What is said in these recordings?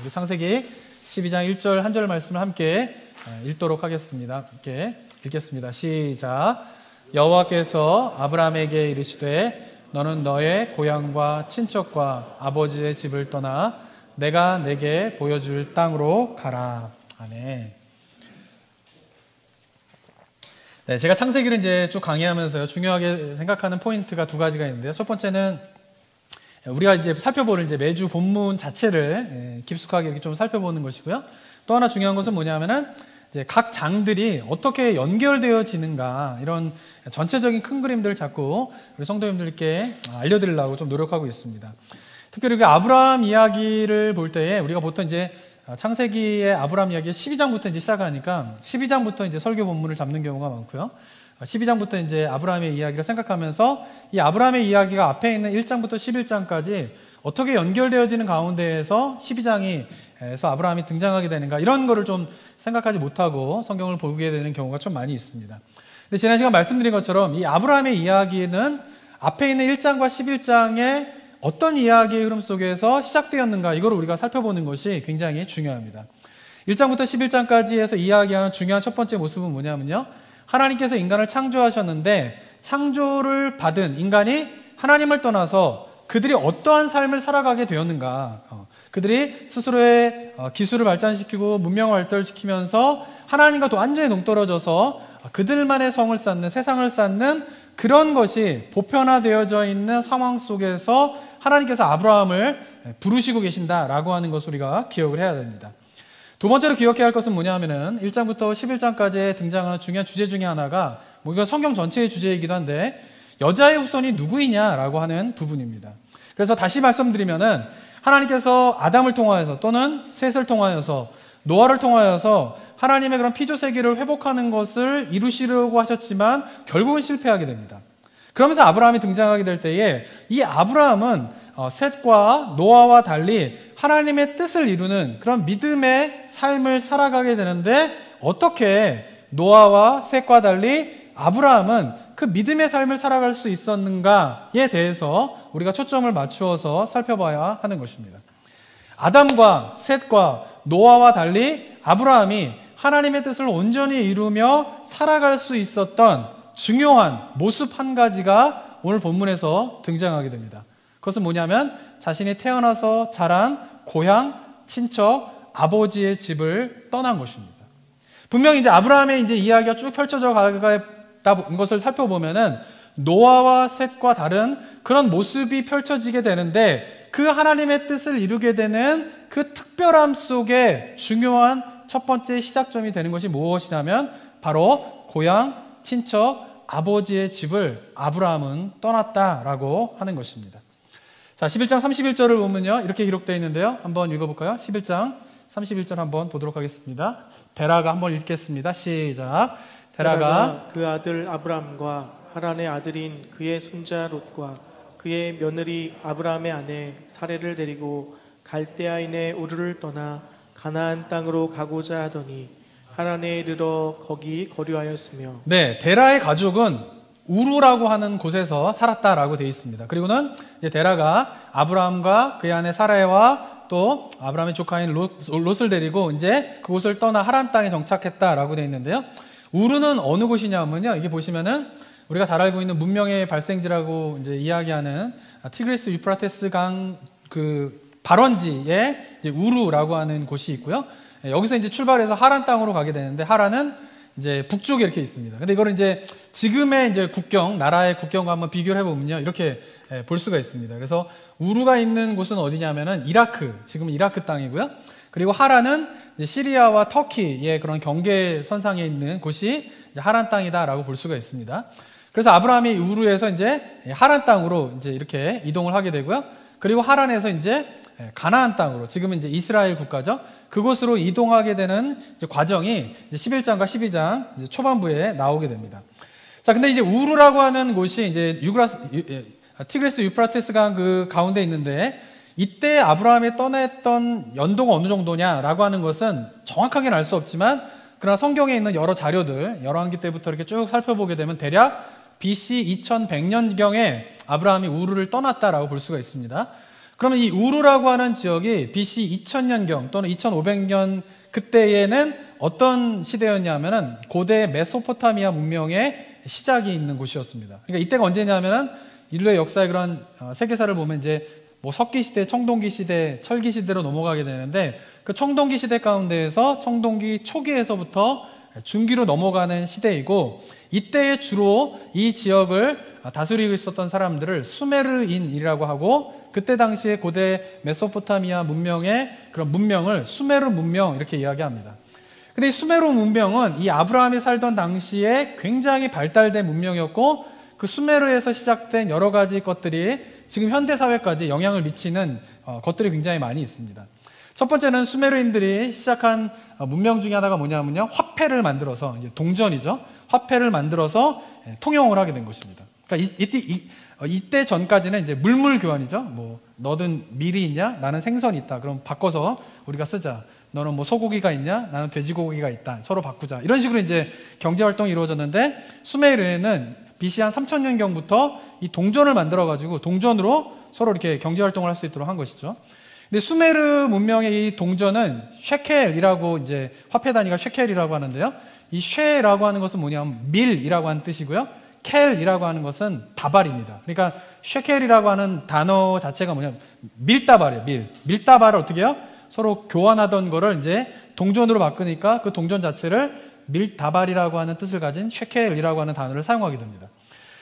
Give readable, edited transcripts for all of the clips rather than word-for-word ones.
우리 창세기 12장 1절 한 절 말씀을 함께 읽도록 하겠습니다. 함께 읽겠습니다. 시작. 여호와께서 아브라함에게 이르시되 너는 너의 고향과 친척과 아버지의 집을 떠나 내가 내게 보여줄 땅으로 가라. 아멘. 네, 제가 창세기를 이제 쭉 강의하면서요, 중요하게 생각하는 포인트가 두 가지가 있는데요. 첫 번째는 우리가 이제 살펴보는 이제 매주 본문 자체를 깊숙하게 이렇게 좀 살펴보는 것이고요. 또 하나 중요한 것은 뭐냐면은 이제 각 장들이 어떻게 연결되어지는가, 이런 전체적인 큰 그림들을 자꾸 우리 성도님들께 알려드리려고 좀 노력하고 있습니다. 특별히 그 아브라함 이야기를 볼 때에 우리가 보통 이제 창세기의 아브라함 이야기 12장부터 이제 시작하니까 12장부터 이제 설교 본문을 잡는 경우가 많고요. 12장부터 이제 아브라함의 이야기를 생각하면서 이 아브라함의 이야기가 앞에 있는 1장부터 11장까지 어떻게 연결되어지는 가운데에서 12장에서 아브라함이 등장하게 되는가, 이런 거를 좀 생각하지 못하고 성경을 보게 되는 경우가 좀 많이 있습니다. 근데 지난 시간 말씀드린 것처럼 이 아브라함의 이야기는 앞에 있는 1장과 11장의 어떤 이야기의 흐름 속에서 시작되었는가, 이걸 우리가 살펴보는 것이 굉장히 중요합니다. 1장부터 11장까지 해서 이야기하는 중요한 첫 번째 모습은 뭐냐면요, 하나님께서 인간을 창조하셨는데 창조를 받은 인간이 하나님을 떠나서 그들이 어떠한 삶을 살아가게 되었는가, 그들이 스스로의 기술을 발전시키고 문명을 발달시키면서 하나님과 또 완전히 동떨어져서 그들만의 성을 쌓는, 세상을 쌓는 그런 것이 보편화되어져 있는 상황 속에서 하나님께서 아브라함을 부르시고 계신다라고 하는 것을 우리가 기억을 해야 됩니다. 두 번째로 기억해야 할 것은 뭐냐면은 1장부터 11장까지 등장하는 중요한 주제 중에 하나가, 이건 성경 전체의 주제이기도 한데 여자의 후손이 누구이냐라고 하는 부분입니다. 그래서 다시 말씀드리면은 하나님께서 아담을 통하여서 또는 셋을 통하여서 노아를 통하여서 하나님의 그런 피조 세계를 회복하는 것을 이루시려고 하셨지만 결국은 실패하게 됩니다. 그러면서 아브라함이 등장하게 될 때에 이 아브라함은 셋과 노아와 달리 하나님의 뜻을 이루는 그런 믿음의 삶을 살아가게 되는데, 어떻게 노아와 셋과 달리 아브라함은 그 믿음의 삶을 살아갈 수 있었는가에 대해서 우리가 초점을 맞추어서 살펴봐야 하는 것입니다. 아담과 셋과 노아와 달리 아브라함이 하나님의 뜻을 온전히 이루며 살아갈 수 있었던 중요한 모습 한 가지가 오늘 본문에서 등장하게 됩니다. 그것은 뭐냐면 자신이 태어나서 자란 고향, 친척, 아버지의 집을 떠난 것입니다. 분명히 이제 아브라함의 이제 이야기가 쭉 펼쳐져 가는 것을 살펴보면은 노아와 셋과 다른 그런 모습이 펼쳐지게 되는데, 그 하나님의 뜻을 이루게 되는 그 특별함 속에 중요한 첫 번째 시작점이 되는 것이 무엇이냐면 바로 고향, 친척, 아버지의 집을 아브라함은 떠났다라고 하는 것입니다. 자, 11장 31절을 보면요, 이렇게 기록되어 있는데요. 한번 읽어볼까요? 11장 31절 한번 보도록 하겠습니다. 데라가 한번 읽겠습니다. 시작. 데라가 그 아들 아브람과 하란의 아들인 그의 손자 롯과 그의 며느리 아브라함의 아내 사레를 데리고 갈대아인의 우르를 떠나 가나안 땅으로 가고자 하더니 하란에 이르러 거기 거류하였으며. 네, 데라의 가족은 우르라고 하는 곳에서 살았다라고 되어 있습니다. 그리고는 이제 데라가 아브라함과 그의 아내 사라와 또 아브라함의 조카인 롯을 데리고 이제 그곳을 떠나 하란 땅에 정착했다라고 되어 있는데요. 우르는 어느 곳이냐면요, 이게 보시면은 우리가 잘 알고 있는 문명의 발생지라고 이제 이야기하는 티그리스 유프라테스 강 그 발원지에 이제 우르라고 하는 곳이 있고요. 여기서 이제 출발해서 하란 땅으로 가게 되는데, 하란은 이제 북쪽에 이렇게 있습니다. 근데 이거를 이제 지금의 이제 국경, 나라의 국경과 한번 비교를 해보면요, 이렇게 볼 수가 있습니다. 그래서 우르가 있는 곳은 어디냐면은 이라크, 지금은 이라크 땅이고요. 그리고 하란은 이제 시리아와 터키의 그런 경계선상에 있는 곳이 이제 하란 땅이다라고 볼 수가 있습니다. 그래서 아브라함이 우르에서 이제 하란 땅으로 이제 이렇게 이동을 하게 되고요. 그리고 하란에서 이제 가나안 땅으로, 지금은 이제 이스라엘 국가죠, 그곳으로 이동하게 되는 이제 과정이 이제 11장과 12장 이제 초반부에 나오게 됩니다. 자, 근데 이제 우르라고 하는 곳이 이제 티그리스 유프라테스 강 그 가운데 있는데, 이때 아브라함이 떠났던 연도가 어느 정도냐라고 하는 것은 정확하게는 알 수 없지만, 그러나 성경에 있는 여러 자료들, 열왕기 때부터 이렇게 쭉 살펴보게 되면 대략 BC 2100년경에 아브라함이 우르를 떠났다라고 볼 수가 있습니다. 그러면 이 우르라고 하는 지역이 BC 2000년경 또는 2500년 그때에는 어떤 시대였냐면은 고대 메소포타미아 문명의 시작이 있는 곳이었습니다. 그러니까 이때가 언제냐면은 인류의 역사의 그런 세계사를 보면 이제 뭐 석기 시대, 청동기 시대, 철기 시대로 넘어가게 되는데 그 청동기 시대 가운데에서 청동기 초기에서부터 중기로 넘어가는 시대이고 이때에 주로 이 지역을 다스리고 있었던 사람들을 수메르인이라고 하고 그때 당시에 고대 메소포타미아 문명의 그런 문명을 수메르 문명 이렇게 이야기합니다. 근데 이 수메르 문명은 이 아브라함이 살던 당시에 굉장히 발달된 문명이었고 그 수메르에서 시작된 여러 가지 것들이 지금 현대 사회까지 영향을 미치는 것들이 굉장히 많이 있습니다. 첫 번째는 수메르인들이 시작한 문명 중에 하나가 뭐냐면요, 화폐를 만들어서, 이제 동전이죠, 화폐를 만들어서 통용을 하게 된 것입니다. 그러니까 이때 전까지는 이제 물물 교환이죠. 뭐 너는 밀이 있냐? 나는 생선이 있다. 그럼 바꿔서 우리가 쓰자. 너는 뭐 소고기가 있냐? 나는 돼지고기가 있다. 서로 바꾸자. 이런 식으로 이제 경제 활동이 이루어졌는데 수메르에는 BC 한 3000년경부터 이 동전을 만들어 가지고 동전으로 서로 이렇게 경제 활동을 할 수 있도록 한 것이죠. 근데 수메르 문명의 이 동전은 쉐켈이라고 이제 화폐 단위가 쉐켈이라고 하는데요. 이 쉐라고 하는 것은 뭐냐면 밀이라고 하는 뜻이고요. 켈이라고 하는 것은 다발입니다. 그러니까 쉐켈이라고 하는 단어 자체가 뭐냐면 밀다발이에요. 밀다발을 어떻게 해요? 서로 교환하던 거를 이제 동전으로 바꾸니까 그 동전 자체를 밀다발이라고 하는 뜻을 가진 쉐켈이라고 하는 단어를 사용하게 됩니다.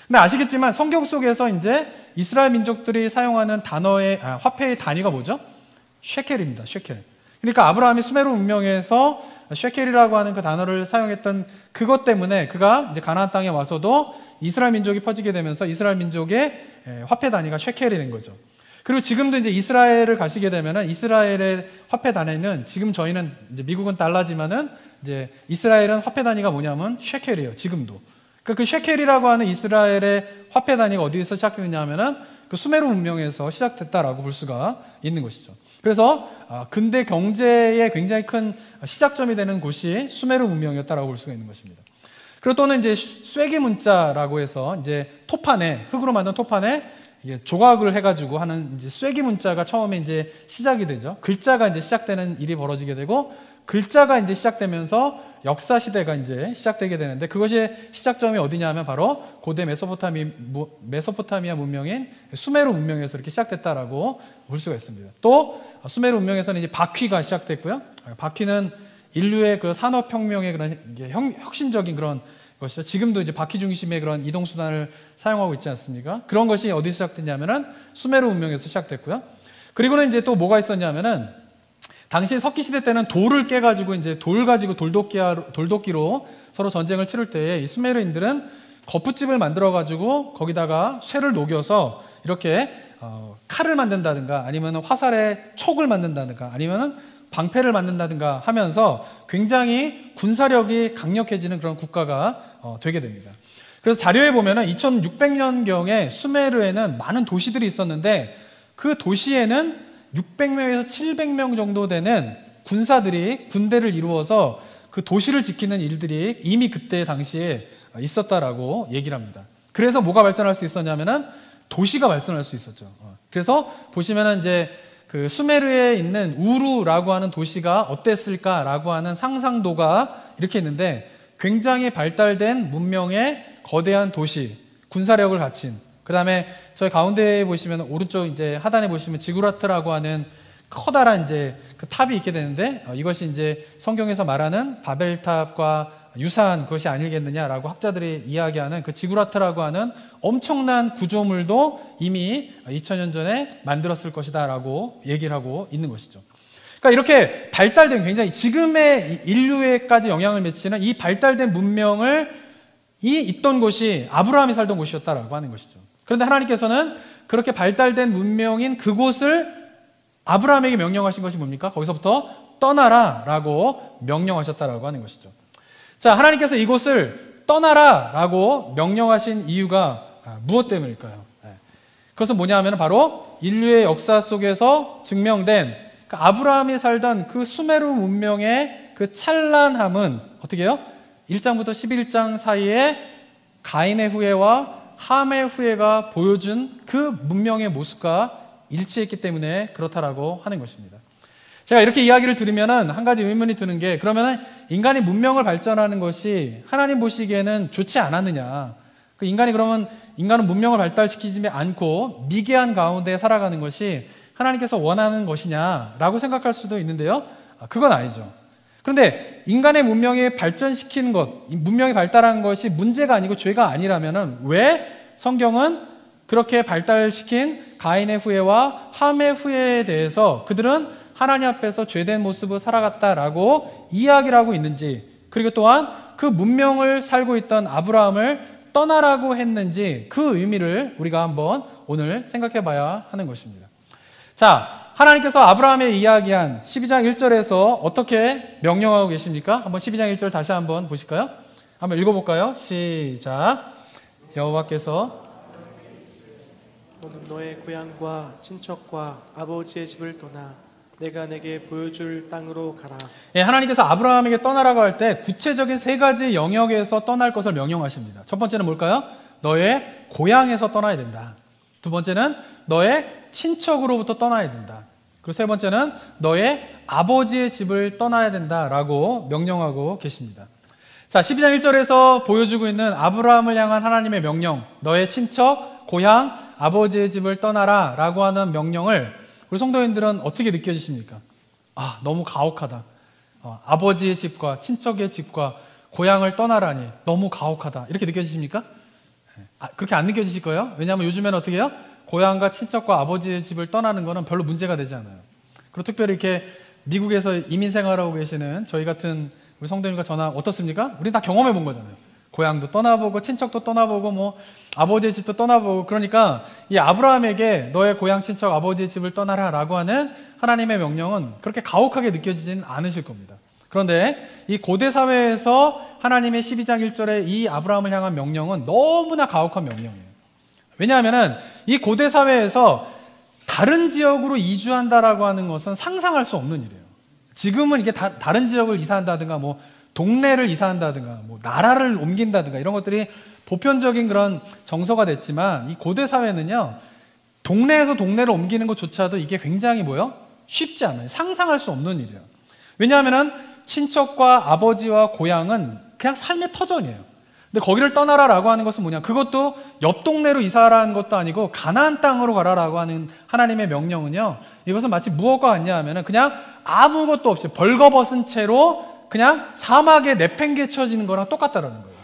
근데 아시겠지만 성경 속에서 이제 이스라엘 민족들이 사용하는 단어의 화폐의 단위가 뭐죠? 쉐켈입니다. 쉐켈. 그러니까 아브라함이 수메르 문명에서 쉐켈이라고 하는 그 단어를 사용했던 그것 때문에 그가 이제 가나안 땅에 와서도 이스라엘 민족이 퍼지게 되면서 이스라엘 민족의 화폐 단위가 쉐켈이 된 거죠. 그리고 지금도 이제 이스라엘을 가시게 되면은 이스라엘의 화폐 단위는 지금 저희는 이제 미국은 달러지만은 이제 이스라엘은 화폐 단위가 뭐냐면 쉐켈이에요. 지금도. 그러니까 그 쉐켈이라고 하는 이스라엘의 화폐 단위가 어디에서 시작되느냐 하면은 그 수메르 문명에서 시작됐다라고 볼 수가 있는 것이죠. 그래서 근대 경제의 굉장히 큰 시작점이 되는 곳이 수메르 문명이었다라고 볼 수가 있는 것입니다. 그리고 또는 이제 쐐기 문자라고 해서 이제 토판에 흙으로 만든 토판에 이게 조각을 해가지고 하는 이제 쐐기 문자가 처음에 이제 시작이 되죠. 글자가 이제 시작되는 일이 벌어지게 되고 글자가 이제 시작되면서 역사 시대가 이제 시작되게 되는데 그것이 시작점이 어디냐면 바로 고대 메소포타미아 문명인 수메르 문명에서 이렇게 시작됐다라고 볼 수가 있습니다. 또 수메르 문명에서는 이제 바퀴가 시작됐고요. 바퀴는 인류의 그 산업혁명의 그런 혁신적인 그런 것이죠. 지금도 이제 바퀴 중심의 그런 이동 수단을 사용하고 있지 않습니까? 그런 것이 어디서 시작됐냐면은 수메르 문명에서 시작됐고요. 그리고는 이제 또 뭐가 있었냐면은 당시 석기 시대 때는 돌을 깨가지고 이제 돌 가지고 돌도끼로 서로 전쟁을 치를 때에 이 수메르인들은 거푸집을 만들어가지고 거기다가 쇠를 녹여서 이렇게 칼을 만든다든가 아니면 화살에 촉을 만든다든가 아니면 방패를 만든다든가 하면서 굉장히 군사력이 강력해지는 그런 국가가 되게 됩니다. 그래서 자료에 보면은 2600년경에 수메르에는 많은 도시들이 있었는데 그 도시에는 600명에서 700명 정도 되는 군사들이 군대를 이루어서 그 도시를 지키는 일들이 이미 그때 당시에 있었다라고 얘기를 합니다. 그래서 뭐가 발전할 수 있었냐면은 도시가 발전할 수 있었죠. 그래서 보시면은 이제 그 수메르에 있는 우루라고 하는 도시가 어땠을까라고 하는 상상도가 이렇게 있는데 굉장히 발달된 문명의 거대한 도시, 군사력을 갖춘 그 다음에 저희 가운데에 보시면 오른쪽 이제 하단에 보시면 지구라트라고 하는 커다란 이제 그 탑이 있게 되는데 이것이 이제 성경에서 말하는 바벨탑과 유사한 것이 아니겠느냐라고 학자들이 이야기하는 그 지구라트라고 하는 엄청난 구조물도 이미 2000년 전에 만들었을 것이다라고 얘기를 하고 있는 것이죠. 그러니까 이렇게 발달된 굉장히 지금의 인류에까지 영향을 미치는 이 발달된 문명을 있던 곳이 아브라함이 살던 곳이었다라고 하는 것이죠. 그런데 하나님께서는 그렇게 발달된 문명인 그곳을 아브라함에게 명령하신 것이 뭡니까? 거기서부터 떠나라라고 명령하셨다라고 하는 것이죠. 자, 하나님께서 이곳을 떠나라라고 명령하신 이유가 무엇 때문일까요? 그것은 뭐냐 하면 바로 인류의 역사 속에서 증명된 그 아브라함이 살던 그 수메르 문명의 그 찬란함은 어떻게 해요? 1장부터 11장 사이에 가인의 후예와 함의 후예가 보여준 그 문명의 모습과 일치했기 때문에 그렇다라고 하는 것입니다. 제가 이렇게 이야기를 들으면은 한 가지 의문이 드는 게, 그러면은 인간이 문명을 발전하는 것이 하나님 보시기에는 좋지 않았느냐? 그 인간은 문명을 발달시키지 않고 미개한 가운데 살아가는 것이 하나님께서 원하는 것이냐라고 생각할 수도 있는데요. 그건 아니죠. 그런데 인간의 문명이 발전시키는 것, 문명이 발달한 것이 문제가 아니고 죄가 아니라면은 왜 성경은 그렇게 발달시킨 가인의 후예와 함의 후예에 대해서 그들은 하나님 앞에서 죄된 모습을 살아갔다라고 이야기를 하고 있는지, 그리고 또한 그 문명을 살고 있던 아브라함을 떠나라고 했는지, 그 의미를 우리가 한번 오늘 생각해 봐야 하는 것입니다. 자, 하나님께서 아브라함에 이야기한 12장 1절에서 어떻게 명령하고 계십니까? 한번 12장 1절 다시 한번 보실까요? 한번 읽어볼까요? 시작. 여호와께서 너는 너의 고향과 친척과 아버지의 집을 떠나 내가 내게 보여줄 땅으로 가라. 예, 하나님께서 아브라함에게 떠나라고 할 때 구체적인 세 가지 영역에서 떠날 것을 명령하십니다. 첫 번째는 뭘까요? 너의 고향에서 떠나야 된다. 두 번째는 너의 친척으로부터 떠나야 된다. 그리고 세 번째는 너의 아버지의 집을 떠나야 된다라고 명령하고 계십니다. 자, 12장 1절에서 보여주고 있는 아브라함을 향한 하나님의 명령, 너의 친척, 고향, 아버지의 집을 떠나라 라고 하는 명령을 우리 성도님들은 어떻게 느껴지십니까? 너무 가혹하다. 아버지의 집과 친척의 집과 고향을 떠나라니 너무 가혹하다. 이렇게 느껴지십니까? 그렇게 안 느껴지실 거예요? 왜냐하면 요즘에는 어떻게 해요? 고향과 친척과 아버지의 집을 떠나는 거는 별로 문제가 되지 않아요. 그리고 특별히 이렇게 미국에서 이민 생활하고 계시는 저희 같은 우리 성도님과 저나 어떻습니까? 우리 다 경험해 본 거잖아요. 고향도 떠나보고 친척도 떠나보고 뭐 아버지의 집도 떠나보고. 그러니까 이 아브라함에게 너의 고향 친척 아버지의 집을 떠나라 라고 하는 하나님의 명령은 그렇게 가혹하게 느껴지진 않으실 겁니다. 그런데 이 고대 사회에서 하나님의 12장 1절의 이 아브라함을 향한 명령은 너무나 가혹한 명령이에요. 왜냐하면 이 고대 사회에서 다른 지역으로 이주한다라고 하는 것은 상상할 수 없는 일이에요. 지금은 이게 다른 지역을 이사한다든가 뭐 동네를 이사한다든가 뭐 나라를 옮긴다든가 이런 것들이 보편적인 그런 정서가 됐지만, 이 고대 사회는요, 동네에서 동네를 옮기는 것조차도 이게 굉장히 쉽지 않아요. 상상할 수 없는 일이에요. 왜냐하면 친척과 아버지와 고향은 그냥 삶의 터전이에요. 근데 거기를 떠나라라고 하는 것은 뭐냐? 그것도 옆 동네로 이사하라는 것도 아니고 가나안 땅으로 가라라고 하는 하나님의 명령은요, 이것은 마치 무엇과 같냐 하면은 그냥 아무것도 없이 벌거벗은 채로 그냥 사막에 내팽개쳐지는 거랑 똑같다라는 거예요.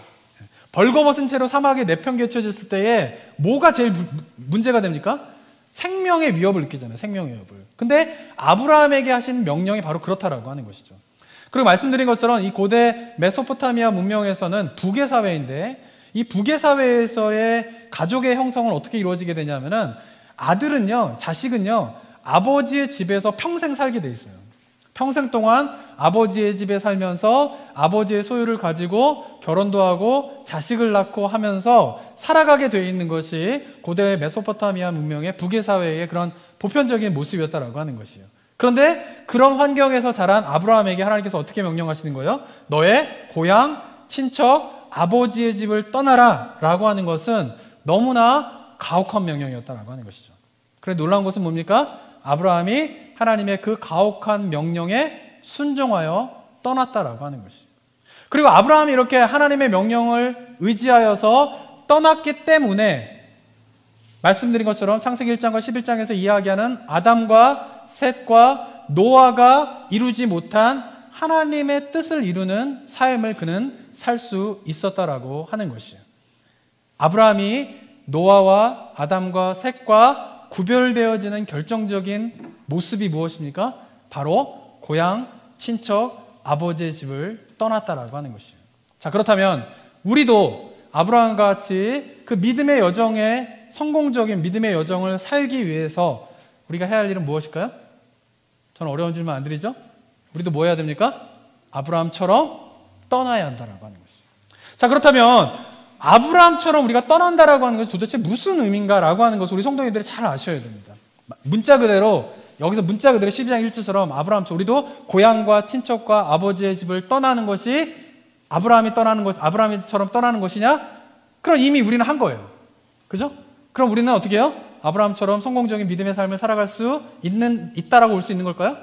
벌거벗은 채로 사막에 내팽개쳐졌을 때에 뭐가 제일 문제가 됩니까? 생명의 위협을 느끼잖아요. 생명의 위협을. 근데 아브라함에게 하신 명령이 바로 그렇다라고 하는 것이죠. 그리고 말씀드린 것처럼 이 고대 메소포타미아 문명에서는 부계 사회인데, 이 부계 사회에서의 가족의 형성은 어떻게 이루어지게 되냐면은 자식은요 아버지의 집에서 평생 살게 돼 있어요. 평생 동안 아버지의 집에 살면서 아버지의 소유를 가지고 결혼도 하고 자식을 낳고 하면서 살아가게 돼 있는 것이 고대 메소포타미아 문명의 부계 사회의 그런 보편적인 모습이었다라고 하는 것이에요. 그런데 그런 환경에서 자란 아브라함에게 하나님께서 어떻게 명령하시는 거예요? 너의 고향, 친척, 아버지의 집을 떠나라 라고 하는 것은 너무나 가혹한 명령이었다라고 하는 것이죠. 그런데 놀라운 것은 뭡니까? 아브라함이 하나님의 그 가혹한 명령에 순종하여 떠났다라고 하는 것이죠. 그리고 아브라함이 이렇게 하나님의 명령을 의지하여서 떠났기 때문에 말씀드린 것처럼 창세기 1장과 11장에서 이야기하는 아담과 셋과 노아가 이루지 못한 하나님의 뜻을 이루는 삶을 그는 살 수 있었다라고 하는 것이에요. 아브라함이 노아와 아담과 셋과 구별되어지는 결정적인 모습이 무엇입니까? 바로 고향, 친척, 아버지의 집을 떠났다라고 하는 것이에요. 자, 그렇다면 우리도 아브라함과 같이 그 믿음의 여정에 성공적인 믿음의 여정을 살기 위해서 우리가 해야 할 일은 무엇일까요? 저는 어려운 질문 안 드리죠? 우리도 뭐 해야 됩니까? 아브라함처럼 떠나야 한다라고 하는 것이에요. 자, 그렇다면 아브라함처럼 우리가 떠난다라고 하는 것이 도대체 무슨 의미인가라고 하는 것을 우리 성도님들이 잘 아셔야 됩니다. 문자 그대로, 여기서 문자 그대로 12장 1절처럼 아브라함처럼 우리도 고향과 친척과 아버지의 집을 떠나는 것이 아브라함처럼 떠나는 것이냐? 그럼 이미 우리는 한 거예요. 그죠? 그럼 우리는 어떻게 해요? 아브라함처럼 성공적인 믿음의 삶을 살아갈 수 있다라고 볼 수 있는 걸까요?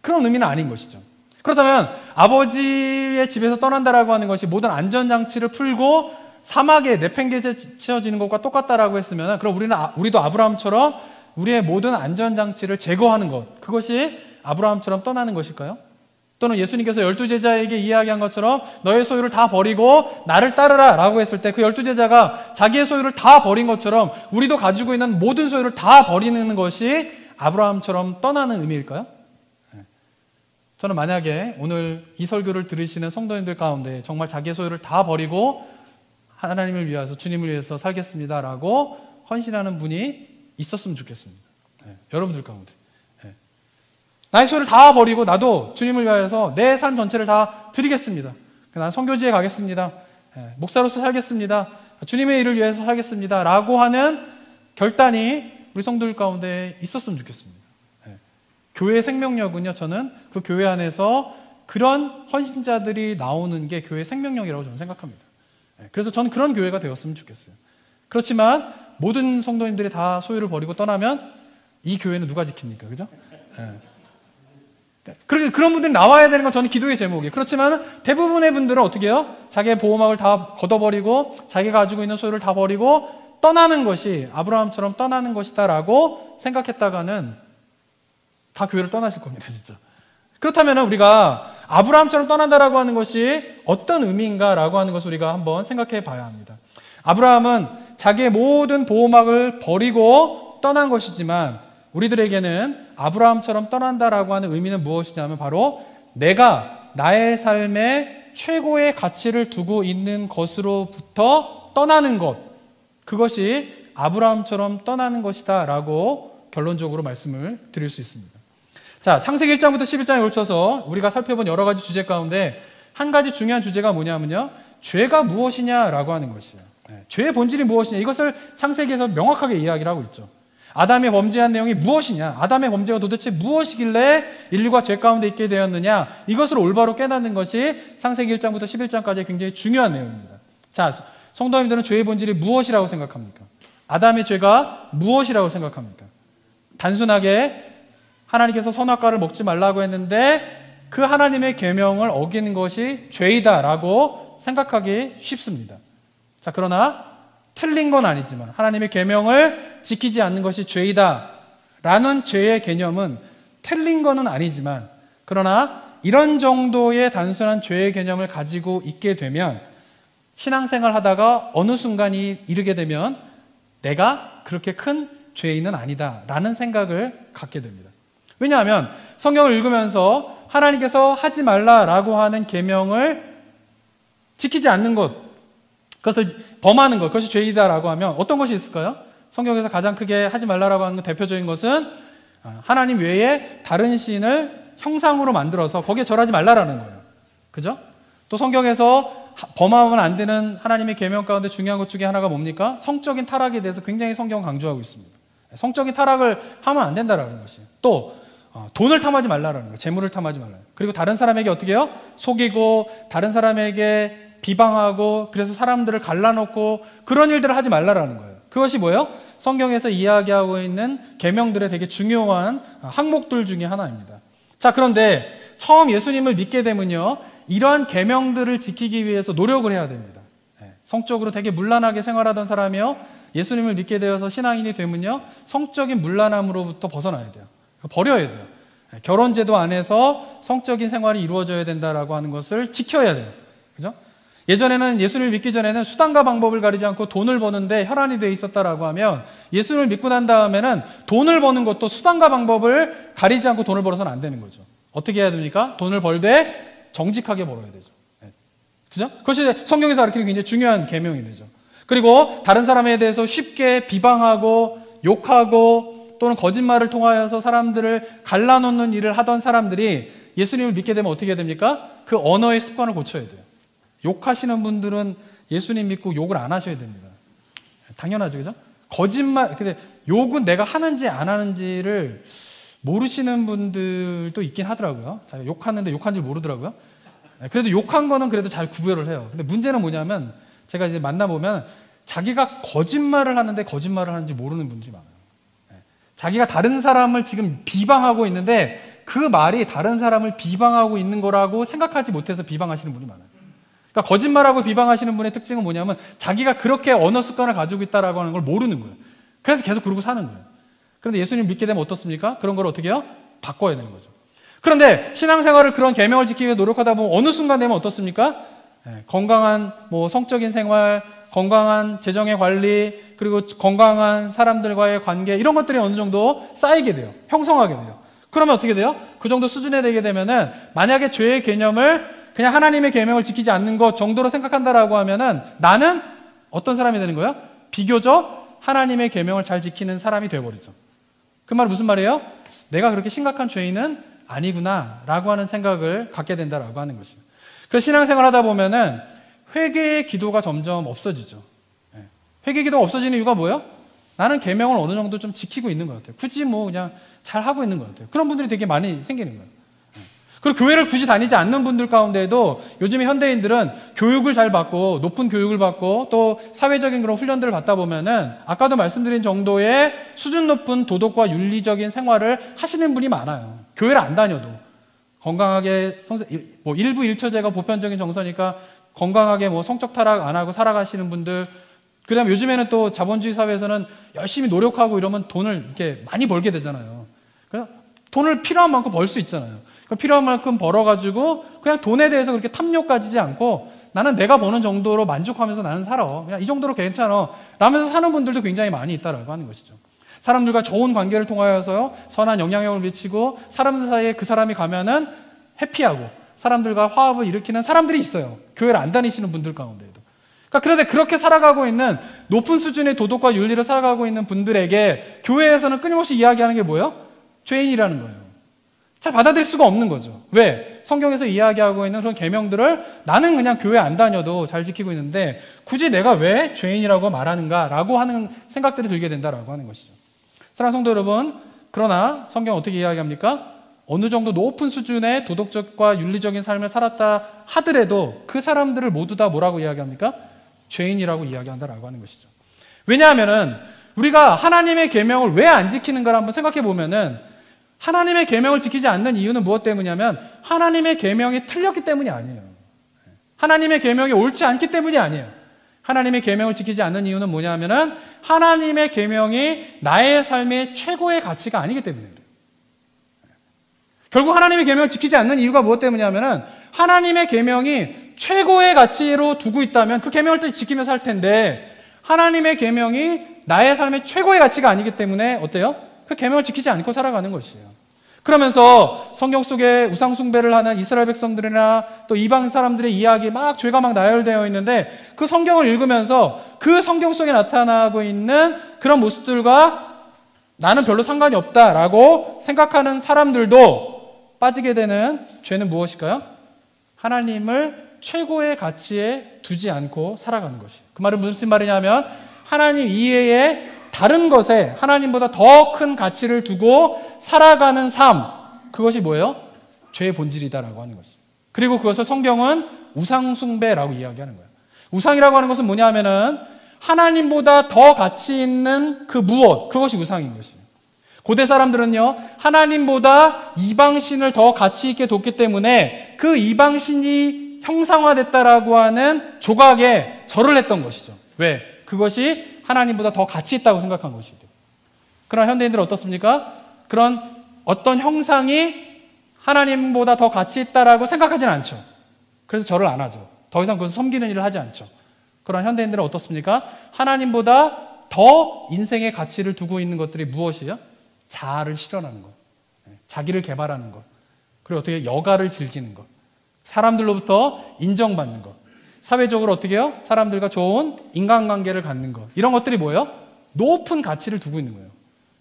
그런 의미는 아닌 것이죠. 그렇다면 아버지의 집에서 떠난다라고 하는 것이 모든 안전장치를 풀고 사막에 내팽개쳐지는 것과 똑같다라고 했으면, 그럼 우리도 아브라함처럼 우리의 모든 안전장치를 제거하는 것, 그것이 아브라함처럼 떠나는 것일까요? 또는 예수님께서 12제자에게 이야기한 것처럼 너의 소유를 다 버리고 나를 따르라 라고 했을 때 그 12제자가 자기의 소유를 다 버린 것처럼 우리도 가지고 있는 모든 소유를 다 버리는 것이 아브라함처럼 떠나는 의미일까요? 저는 만약에 오늘 이 설교를 들으시는 성도님들 가운데 정말 자기의 소유를 다 버리고 하나님을 위해서, 주님을 위해서 살겠습니다 라고 헌신하는 분이 있었으면 좋겠습니다. 여러분들 가운데 나의 소유를 다 버리고 나도 주님을 위하여서 내 삶 전체를 다 드리겠습니다. 난 선교지에 가겠습니다. 목사로서 살겠습니다. 주님의 일을 위해서 살겠습니다 라고 하는 결단이 우리 성도들 가운데 있었으면 좋겠습니다. 교회의 생명력은요, 저는 그 교회 안에서 그런 헌신자들이 나오는 게 교회의 생명력이라고 저는 생각합니다. 그래서 저는 그런 교회가 되었으면 좋겠어요. 그렇지만 모든 성도님들이 다 소유를 버리고 떠나면 이 교회는 누가 지킵니까? 그죠? 그런 분들이 나와야 되는 건 저는 기도의 제목이에요. 그렇지만 대부분의 분들은 어떻게 해요? 자기의 보호막을 다 걷어버리고 자기가 가지고 있는 소유를 다 버리고 떠나는 것이 아브라함처럼 떠나는 것이다 라고 생각했다가는 다 교회를 떠나실 겁니다, 진짜. 그렇다면 우리가 아브라함처럼 떠난다라고 하는 것이 어떤 의미인가라고 하는 것을 우리가 한번 생각해 봐야 합니다. 아브라함은 자기의 모든 보호막을 버리고 떠난 것이지만 우리들에게는 아브라함처럼 떠난다라고 하는 의미는 무엇이냐면 바로 내가 나의 삶에 최고의 가치를 두고 있는 것으로부터 떠나는 것, 그것이 아브라함처럼 떠나는 것이다 라고 결론적으로 말씀을 드릴 수 있습니다. 자, 창세기 1장부터 11장에 걸쳐서 우리가 살펴본 여러 가지 주제 가운데 한 가지 중요한 주제가 뭐냐면요, 죄가 무엇이냐라고 하는 것이에요. 죄의 본질이 무엇이냐, 이것을 창세기에서 명확하게 이야기를 하고 있죠. 아담이 범죄한 내용이 무엇이냐, 아담의 범죄가 도대체 무엇이길래 인류가 죄 가운데 있게 되었느냐, 이것을 올바로 깨닫는 것이 창세기 1장부터 11장까지 굉장히 중요한 내용입니다. 자, 성도님들은 죄의 본질이 무엇이라고 생각합니까? 아담의 죄가 무엇이라고 생각합니까? 단순하게 하나님께서 선악과를 먹지 말라고 했는데 그 하나님의 계명을 어기는 것이 죄이다라고 생각하기 쉽습니다. 자, 그러나 틀린 건 아니지만 하나님의 계명을 지키지 않는 것이 죄이다라는 죄의 개념은 틀린 거는 아니지만, 그러나 이런 정도의 단순한 죄의 개념을 가지고 있게 되면 신앙생활 하다가 어느 순간이 이르게 되면 내가 그렇게 큰 죄인은 아니다라는 생각을 갖게 됩니다. 왜냐하면 성경을 읽으면서 하나님께서 하지 말라라고 하는 계명을 지키지 않는 것, 그것을 범하는 것, 그것이 죄이다라고 하면 어떤 것이 있을까요? 성경에서 가장 크게 하지 말라라고 하는 대표적인 것은 하나님 외에 다른 신을 형상으로 만들어서 거기에 절하지 말라라는 거예요. 그죠? 또 성경에서 범하면 안 되는 하나님의 계명 가운데 중요한 것 중에 하나가 뭡니까? 성적인 타락에 대해서 굉장히 성경은 강조하고 있습니다. 성적인 타락을 하면 안 된다라는 것이에요. 또 돈을 탐하지 말라라는 거예요. 재물을 탐하지 말라는 거예요. 그리고 다른 사람에게 어떻게 해요? 속이고 다른 사람에게 비방하고 그래서 사람들을 갈라놓고 그런 일들을 하지 말라라는 거예요. 그것이 뭐예요? 성경에서 이야기하고 있는 계명들의 되게 중요한 항목들 중에 하나입니다. 자, 그런데 처음 예수님을 믿게 되면요, 이러한 계명들을 지키기 위해서 노력을 해야 됩니다. 성적으로 되게 문란하게 생활하던 사람이요, 예수님을 믿게 되어서 신앙인이 되면요, 성적인 문란함으로부터 벗어나야 돼요. 버려야 돼요. 결혼제도 안에서 성적인 생활이 이루어져야 된다라고 하는 것을 지켜야 돼요. 그죠? 예전에는 예수님을 믿기 전에는 수단과 방법을 가리지 않고 돈을 버는데 혈안이 되어 있었다라고 하면 예수님을 믿고 난 다음에는 돈을 버는 것도 수단과 방법을 가리지 않고 돈을 벌어서는 안 되는 거죠. 어떻게 해야 됩니까? 돈을 벌되 정직하게 벌어야 되죠. 그죠? 그것이 성경에서 가르치는 굉장히 중요한 계명이 되죠. 그리고 다른 사람에 대해서 쉽게 비방하고 욕하고 또는 거짓말을 통하여서 사람들을 갈라놓는 일을 하던 사람들이 예수님을 믿게 되면 어떻게 해야 됩니까? 그 언어의 습관을 고쳐야 돼요. 욕하시는 분들은 예수님 믿고 욕을 안 하셔야 됩니다. 당연하죠, 그죠? 거짓말, 근데 욕은 내가 하는지 안 하는지를 모르시는 분들도 있긴 하더라고요. 자기가 욕하는데 욕한 줄 모르더라고요. 그래도 욕한 거는 그래도 잘 구별을 해요. 근데 문제는 뭐냐면 제가 이제 만나보면 자기가 거짓말을 하는데 거짓말을 하는지 모르는 분들이 많아요. 자기가 다른 사람을 지금 비방하고 있는데 그 말이 다른 사람을 비방하고 있는 거라고 생각하지 못해서 비방하시는 분이 많아요. 그러니까 거짓말하고 비방하시는 분의 특징은 뭐냐면 자기가 그렇게 언어 습관을 가지고 있다라고 하는 걸 모르는 거예요. 그래서 계속 그러고 사는 거예요. 그런데 예수님 믿게 되면 어떻습니까? 그런 걸 어떻게 해요? 바꿔야 되는 거죠. 그런데 신앙생활을 그런 계명을 지키기 위해 노력하다 보면 어느 순간 되면 어떻습니까? 건강한 성적인 생활, 건강한 재정의 관리, 그리고 건강한 사람들과의 관계, 이런 것들이 어느 정도 쌓이게 돼요. 형성하게 돼요. 그러면 어떻게 돼요? 그 정도 수준에 되게 되면은 만약에 죄의 개념을 그냥 하나님의 계명을 지키지 않는 것 정도로 생각한다라고 하면은 나는 어떤 사람이 되는 거예요? 비교적 하나님의 계명을 잘 지키는 사람이 되어버리죠. 그 말은 무슨 말이에요? 내가 그렇게 심각한 죄인은 아니구나 라고 하는 생각을 갖게 된다라고 하는 것이에요. 그래서 신앙생활 하다 보면은 회개의 기도가 점점 없어지죠. 회개 기도가 없어지는 이유가 뭐예요? 나는 계명을 어느 정도 좀 지키고 있는 것 같아요. 굳이 뭐 그냥 잘 하고 있는 것 같아요. 그런 분들이 되게 많이 생기는 거예요. 그리고 교회를 굳이 다니지 않는 분들 가운데에도 요즘에 현대인들은 교육을 잘 받고 높은 교육을 받고 또 사회적인 그런 훈련들을 받다 보면은 아까도 말씀드린 정도의 수준 높은 도덕과 윤리적인 생활을 하시는 분이 많아요. 교회를 안 다녀도 건강하게 뭐 일부 일처제가 보편적인 정서니까 건강하게 뭐 성적 타락 안 하고 살아가시는 분들, 그다음에 요즘에는 또 자본주의 사회에서는 열심히 노력하고 이러면 돈을 이렇게 많이 벌게 되잖아요. 그래서 돈을 필요한 만큼 벌 수 있잖아요. 그러니까 필요한 만큼 벌어가지고 그냥 돈에 대해서 그렇게 탐욕 가지지 않고 나는 내가 버는 정도로 만족하면서 나는 살아. 그냥 이 정도로 괜찮아. 라면서 사는 분들도 굉장히 많이 있다라고 하는 것이죠. 사람들과 좋은 관계를 통하여서요, 선한 영향력을 미치고 사람들 사이에 그 사람이 가면은 해피하고 사람들과 화합을 일으키는 사람들이 있어요. 교회를 안 다니시는 분들 가운데에도. 그러니까 그런데 그렇게 살아가고 있는 높은 수준의 도덕과 윤리를 살아가고 있는 분들에게 교회에서는 끊임없이 이야기하는 게 뭐예요? 죄인이라는 거예요. 잘 받아들일 수가 없는 거죠. 왜? 성경에서 이야기하고 있는 그런 계명들을 나는 그냥 교회 안 다녀도 잘 지키고 있는데 굳이 내가 왜 죄인이라고 말하는가라고 하는 생각들이 들게 된다라고 하는 것이죠. 사랑하는 성도 여러분, 그러나 성경은 어떻게 이야기합니까? 어느 정도 높은 수준의 도덕적과 윤리적인 삶을 살았다 하더라도 그 사람들을 모두 다 뭐라고 이야기합니까? 죄인이라고 이야기한다라고 하는 것이죠. 왜냐하면은 우리가 하나님의 계명을 왜 안 지키는가를 한번 생각해 보면은 하나님의 계명을 지키지 않는 이유는 무엇 때문이냐면 하나님의 계명이 틀렸기 때문이 아니에요. 하나님의 계명이 옳지 않기 때문이 아니에요. 하나님의 계명을 지키지 않는 이유는 뭐냐면은 하나님의 계명이 나의 삶의 최고의 가치가 아니기 때문에 그래요. 결국 하나님의 계명을 지키지 않는 이유가 무엇 때문이냐면은 하나님의 계명이 최고의 가치로 두고 있다면 그 계명을 또 지키며 살 텐데 하나님의 계명이 나의 삶의 최고의 가치가 아니기 때문에 어때요? 그 계명을 지키지 않고 살아가는 것이에요. 그러면서 성경 속에 우상 숭배를 하는 이스라엘 백성들이나 또 이방 사람들의 이야기 막 죄가 막 나열되어 있는데 그 성경을 읽으면서 그 성경 속에 나타나고 있는 그런 모습들과 나는 별로 상관이 없다라고 생각하는 사람들도 빠지게 되는 죄는 무엇일까요? 하나님을 최고의 가치에 두지 않고 살아가는 것이에요. 그 말은 무슨 말이냐면 하나님 이외에 다른 것에 하나님보다 더 큰 가치를 두고 살아가는 삶, 그것이 뭐예요? 죄의 본질이다라고 하는 것이죠. 그리고 그것을 성경은 우상숭배라고 이야기하는 거예요. 우상이라고 하는 것은 뭐냐 하면은 하나님보다 더 가치 있는 그 무엇, 그것이 우상인 것이에요. 고대 사람들은요, 하나님보다 이방신을 더 가치 있게 뒀기 때문에 그 이방신이 형상화됐다라고 하는 조각에 절을 했던 것이죠. 왜? 그것이 하나님보다 더 가치 있다고 생각한 것이죠. 그러나 현대인들은 어떻습니까? 그런 어떤 형상이 하나님보다 더 가치 있다라고 생각하지는 않죠. 그래서 절을 안 하죠. 더 이상 그것을 섬기는 일을 하지 않죠. 그러나 현대인들은 어떻습니까? 하나님보다 더 인생의 가치를 두고 있는 것들이 무엇이에요? 자아를 실현하는 것, 자기를 개발하는 것, 그리고 어떻게 여가를 즐기는 것, 사람들로부터 인정받는 것, 사회적으로 어떻게 해요? 사람들과 좋은 인간관계를 갖는 것, 이런 것들이 뭐예요? 높은 가치를 두고 있는 거예요.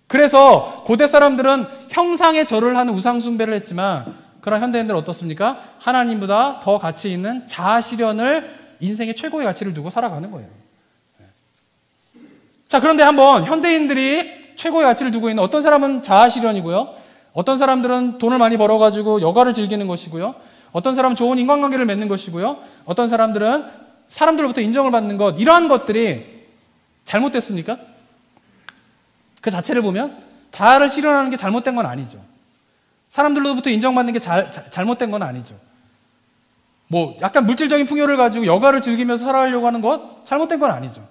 그래서 고대 사람들은 형상에 절을 하는 우상숭배를 했지만 그러나 현대인들은 어떻습니까? 하나님보다 더 가치 있는 자아 실현을 인생의 최고의 가치를 두고 살아가는 거예요. 자, 그런데 한번 현대인들이 최고의 가치를 두고 있는 어떤 사람은 자아 실현이고요, 어떤 사람들은 돈을 많이 벌어가지고 여가를 즐기는 것이고요, 어떤 사람은 좋은 인간관계를 맺는 것이고요, 어떤 사람들은 사람들로부터 인정을 받는 것, 이러한 것들이 잘못됐습니까? 그 자체를 보면 자아를 실현하는 게 잘못된 건 아니죠. 사람들로부터 인정받는 게 잘못된 건 아니죠. 뭐 약간 물질적인 풍요를 가지고 여가를 즐기면서 살아가려고 하는 것 잘못된 건 아니죠.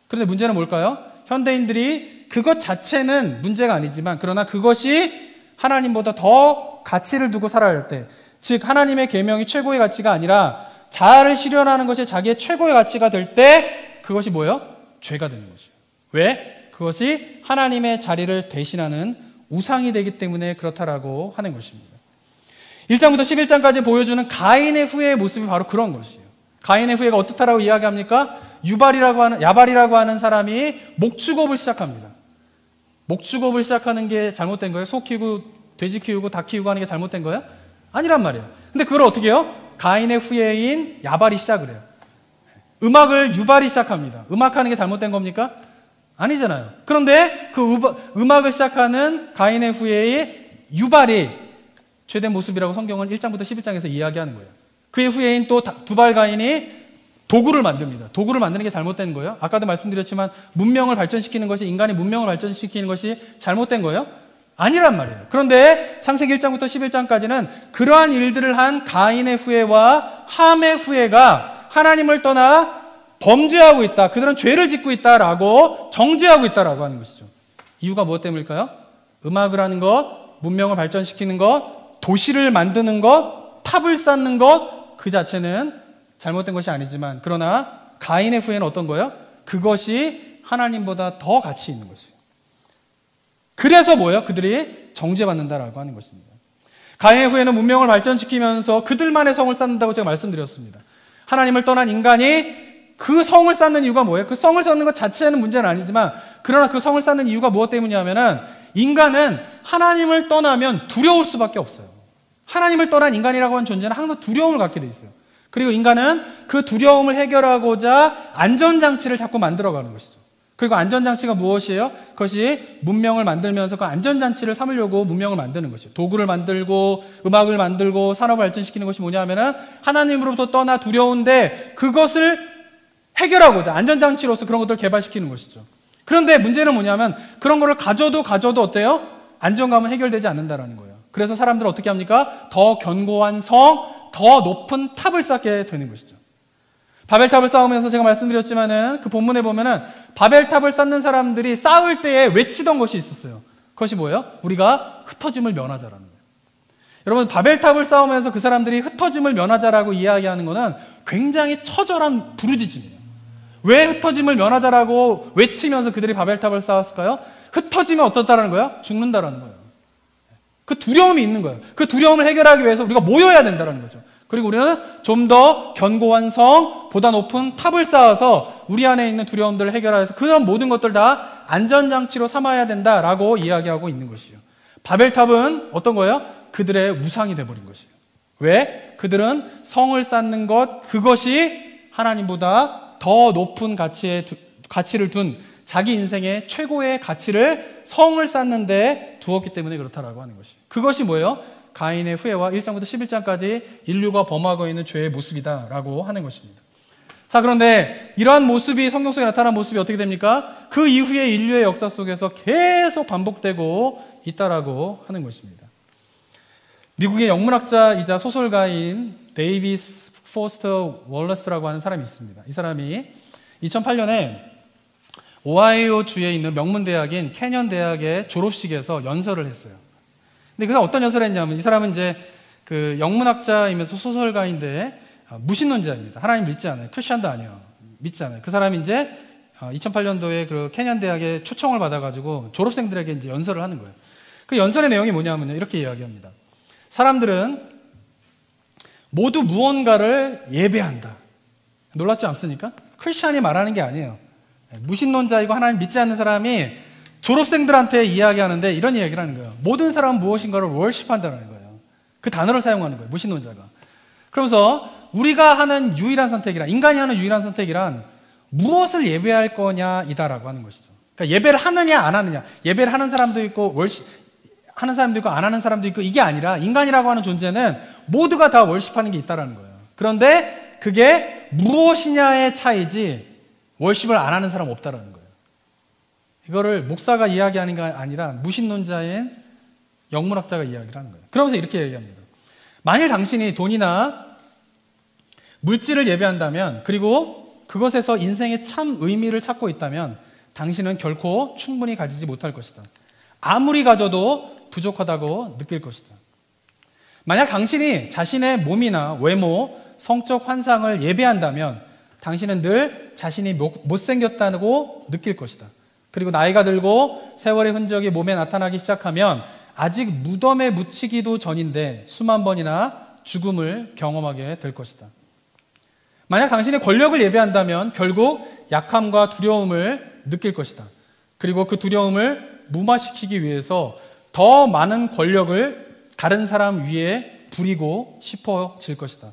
그런데 문제는 뭘까요? 현대인들이 그것 자체는 문제가 아니지만 그러나 그것이 하나님보다 더 가치를 두고 살아야 할 때, 즉 하나님의 계명이 최고의 가치가 아니라 자아를 실현하는 것이 자기의 최고의 가치가 될 때 그것이 뭐예요? 죄가 되는 것이에요. 왜? 그것이 하나님의 자리를 대신하는 우상이 되기 때문에 그렇다라고 하는 것입니다. 1장부터 11장까지 보여주는 가인의 후회의 모습이 바로 그런 것이에요. 가인의 후회가 어떻다라고 이야기합니까? 야발이라고 하는 사람이 목축업을 시작합니다. 목축업을 시작하는 게 잘못된 거예요? 소 키우고 돼지 키우고 닭 키우고 하는 게 잘못된 거예요? 아니란 말이에요. 근데 그걸 어떻게 해요? 가인의 후예인 야발이 시작을 해요. 음악을 유발이 시작합니다. 음악하는 게 잘못된 겁니까? 아니잖아요. 그런데 그 음악을 시작하는 가인의 후예의 유발이 죄된 모습이라고 성경은 1장부터 11장에서 이야기하는 거예요. 그의 후예인 또 두발 가인이 도구를 만듭니다. 도구를 만드는 게 잘못된 거예요? 아까도 말씀드렸지만 문명을 발전시키는 것이, 인간의 문명을 발전시키는 것이 잘못된 거예요? 아니란 말이에요. 그런데 창세기 1장부터 11장까지는 그러한 일들을 한 가인의 후예와 함의 후예가 하나님을 떠나 범죄하고 있다, 그들은 죄를 짓고 있다라고 정죄하고 있다라고 하는 것이죠. 이유가 무엇 때문일까요? 음악을 하는 것, 문명을 발전시키는 것, 도시를 만드는 것, 탑을 쌓는 것, 그 자체는 잘못된 것이 아니지만 그러나 가인의 후예는 어떤 거예요? 그것이 하나님보다 더 가치 있는 것이에요. 그래서 뭐예요? 그들이 정죄받는다라고 하는 것입니다. 가인의 후예는 문명을 발전시키면서 그들만의 성을 쌓는다고 제가 말씀드렸습니다. 하나님을 떠난 인간이 그 성을 쌓는 이유가 뭐예요? 그 성을 쌓는 것 자체는 문제는 아니지만 그러나 그 성을 쌓는 이유가 무엇 때문이냐면은 인간은 하나님을 떠나면 두려울 수밖에 없어요. 하나님을 떠난 인간이라고 하는 존재는 항상 두려움을 갖게 돼 있어요. 그리고 인간은 그 두려움을 해결하고자 안전장치를 자꾸 만들어가는 것이죠. 그리고 안전장치가 무엇이에요? 그것이 문명을 만들면서 그 안전장치를 삼으려고 문명을 만드는 것이죠. 도구를 만들고 음악을 만들고 산업을 발전시키는 것이 뭐냐 하면은 하나님으로부터 떠나 두려운데 그것을 해결하고자 안전장치로서 그런 것들을 개발시키는 것이죠. 그런데 문제는 뭐냐면 그런 거를 가져도 어때요? 안정감은 해결되지 않는다라는 거예요. 그래서 사람들은 어떻게 합니까? 더 견고한 성, 더 높은 탑을 쌓게 되는 것이죠. 바벨탑을 쌓으면서 제가 말씀드렸지만은 그 본문에 보면은 바벨탑을 쌓는 사람들이 쌓을 때에 외치던 것이 있었어요. 그것이 뭐예요? 우리가 흩어짐을 면하자라는 거예요. 여러분, 바벨탑을 쌓으면서 그 사람들이 흩어짐을 면하자라고 이야기하는 것은 굉장히 처절한 부르짖음이에요. 왜 흩어짐을 면하자라고 외치면서 그들이 바벨탑을 쌓았을까요? 흩어지면 어떻다라는 거예요? 죽는다라는 거예요. 그 두려움이 있는 거예요. 그 두려움을 해결하기 위해서 우리가 모여야 된다는 거죠. 그리고 우리는 좀 더 견고한 성, 보다 높은 탑을 쌓아서 우리 안에 있는 두려움들을 해결해서 그런 모든 것들 다 안전장치로 삼아야 된다라고 이야기하고 있는 것이죠. 바벨탑은 어떤 거예요? 그들의 우상이 돼버린 것이에요. 왜? 그들은 성을 쌓는 것, 그것이 하나님보다 더 높은 가치를 둔 자기 인생의 최고의 가치를 성을 쌓는 데 두었기 때문에 그렇다라고 하는 것이에요. 그것이 뭐예요? 가인의 후예와 1장부터 11장까지 인류가 범하고 있는 죄의 모습이다라고 하는 것입니다. 자, 그런데 이러한 모습이 성경 속에 나타난 모습이 어떻게 됩니까? 그 이후에 인류의 역사 속에서 계속 반복되고 있다라고 하는 것입니다. 미국의 영문학자이자 소설가인 데이비스 포스터 월러스라고 하는 사람이 있습니다. 이 사람이 2008년에 오하이오 주에 있는 명문 대학인 캐년 대학의 졸업식에서 연설을 했어요. 근데 그가 어떤 연설을 했냐면 이 사람은 이제 그 영문학자이면서 소설가인데 무신론자입니다. 하나님 믿지 않아요. 크리스천도 아니에요. 믿지 않아요. 그 사람이 이제 2008년도에 그 캐년 대학의 초청을 받아가지고 졸업생들에게 이제 연설을 하는 거예요. 그 연설의 내용이 뭐냐면요. 이렇게 이야기합니다. 사람들은 모두 무언가를 예배한다. 놀랍지 않습니까? 크리스천이 말하는 게 아니에요. 무신론자이고 하나님 믿지 않는 사람이 졸업생들한테 이야기하는데 이런 이야기를 하는 거예요. 모든 사람은 무엇인가를 월십한다는 거예요. 그 단어를 사용하는 거예요. 무신론자가. 그러면서 우리가 하는 유일한 선택이란, 인간이 하는 유일한 선택이란 무엇을 예배할 거냐이다라고 하는 것이죠. 그러니까 예배를 하느냐 안 하느냐. 예배를 하는 사람도 있고 하는 사람도 있고 안 하는 사람도 있고 이게 아니라 인간이라고 하는 존재는 모두가 다 월십하는 게 있다라는 거예요. 그런데 그게 무엇이냐의 차이지 월십을 안 하는 사람 없다라는 거예요. 이거를 목사가 이야기하는 게 아니라 무신론자인 영문학자가 이야기를 하는 거예요. 그러면서 이렇게 얘기합니다. 만일 당신이 돈이나 물질을 예배한다면, 그리고 그것에서 인생의 참 의미를 찾고 있다면 당신은 결코 충분히 가지지 못할 것이다. 아무리 가져도 부족하다고 느낄 것이다. 만약 당신이 자신의 몸이나 외모, 성적 환상을 예배한다면 당신은 늘 자신이 못생겼다고 느낄 것이다. 그리고 나이가 들고 세월의 흔적이 몸에 나타나기 시작하면 아직 무덤에 묻히기도 전인데 수만 번이나 죽음을 경험하게 될 것이다. 만약 당신이 권력을 예배한다면 결국 약함과 두려움을 느낄 것이다. 그리고 그 두려움을 무마시키기 위해서 더 많은 권력을 다른 사람 위에 부리고 싶어질 것이다.